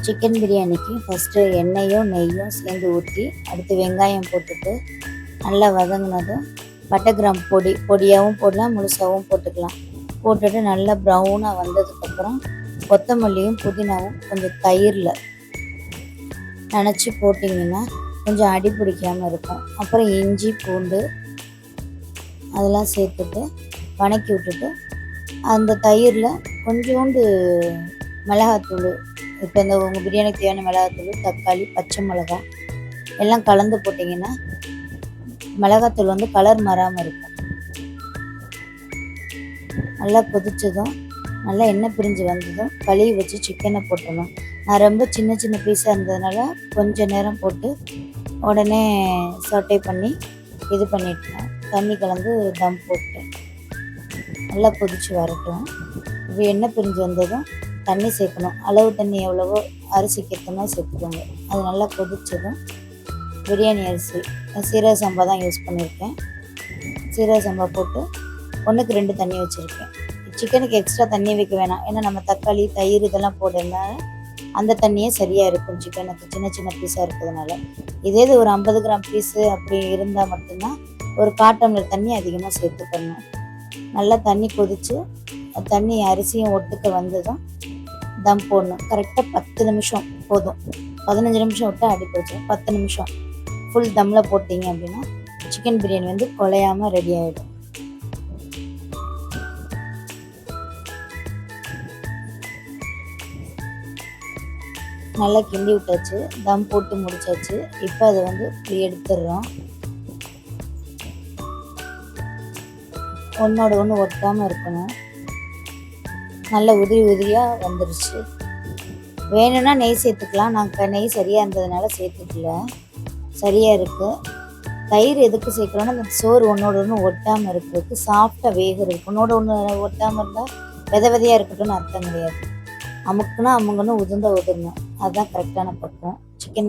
Chicken பிரியாணிக்கு first எண்ணெயும் நெய்யும் சேர்ந்து ஊற்றி அடுத்து வெங்காயம் போட்டுட்டு நல்லா வதங்கினதும் பட்டை கிராம்பு பொடியாகவும் போடலாம், முழுசாகவும் போட்டுக்கலாம். போட்டுட்டு நல்லா ப்ரௌனாக வந்ததுக்கப்புறம் கொத்தமல்லியும் புதினாவும் கொஞ்சம் தயிரில் நனைச்சி போட்டிங்கன்னா கொஞ்சம் அடி பிடிக்காமல் இருக்கும். அப்புறம் இஞ்சி பூண்டு அதெல்லாம் சேர்த்துட்டு வதக்கி விட்டுட்டு அந்த தயிரில் கொஞ்சோண்டு மிளகாத்தூள், இப்போ இந்த உங்கள் பிரியாணிக்கு தேவையான மிளகாத்தூள், தக்காளி, பச்சை மிளகாய் எல்லாம் கலந்து போட்டிங்கன்னா மிளகாத்தூள் வந்து கலர் மாறாமல் இருக்கும். நல்லா கொதிச்சதும் நல்லா எண்ணெய் பிரிஞ்சு வந்ததும் கழுவி வச்சு சிக்கனை போட்டுடணும். நான் ரொம்ப சின்ன சின்ன பீஸாக இருந்ததுனால கொஞ்சம் நேரம் போட்டு உடனே சாட்டே பண்ணி இது பண்ணிட்டேன். தண்ணி கலந்து தம் போட்டேன். நல்லா கொதித்து வரட்டும். இப்போ எண்ணெய் பிரிஞ்சு வந்ததும் தண்ணி சேர்க்கணும். அளவு தண்ணி எவ்வளவோ அரிசிக்கு ஏற்ற மாதிரி சேர்த்துக்கோங்க. அது நல்லா கொதித்ததும் பிரியாணி அரிசி சீரக சம்பா தான் யூஸ் பண்ணியிருக்கேன். சீரக சம்பா போட்டு 1க்கு 2 தண்ணி வச்சுருக்கேன். சிக்கனுக்கு எக்ஸ்ட்ரா தண்ணி வைக்க வேணாம், ஏன்னா நம்ம தக்காளி தயிர் இதெல்லாம் போடுறதுனால அந்த தண்ணியே சரியாக இருக்கும். சிக்கனுக்கு சின்ன சின்ன பீஸாக இருக்கிறதுனால இதே இது ஒரு 50 கிராம் பீஸு அப்படி இருந்தால் மட்டும்தான் ஒரு 1/4 டம்ளர் தண்ணி அதிகமாக சேர்த்துக்கணும். நல்லா தண்ணி கொதித்து தண்ணி அரிசியும் ஒட்டுக்க வந்ததும் தம் போடணும். கரெக்டாக 10 நிமிஷம் போதும். 15 நிமிஷம் விட்டு அடி போச்சு. 10 நிமிஷம் ஃபுல் தம்மில் போட்டிங்க அப்படின்னா சிக்கன் பிரியாணி வந்து குலையாமல் ரெடி ஆகிடும். நல்லா கிண்டி விட்டாச்சு, தம் போட்டு முடிச்சாச்சு. இப்போ அதை வந்து இப்படி எடுத்துடுறோம். ஒன்றோட ஒன்று ஒட்டாமல் இருக்கணும். நல்ல உதிரி உதிரியாக வந்துடுச்சு. வேணும்னா நெய் சேர்த்துக்கலாம். நாங்கள் நெய் சரியாக இருந்ததுனால சேர்த்துக்கல, சரியாக இருக்குது. தயிர் எதுக்கு சேர்க்குறோன்னா அந்த சோறு ஒன்றோட ஒன்று ஒட்டாமல் இருக்கிறதுக்கு, சாஃப்டாக வேகிறதுக்கு. ஒன்றோட ஒன்று ஒட்டாமல் இருந்தால் விதையாக இருக்கட்டும்னு அர்த்தம் கிடையாது. அமுக்குன்னா அமுங்கன்னு உதிர்ந்தால் உதிரணும். அதுதான் கரெக்டான பக்கம். சிக்கன்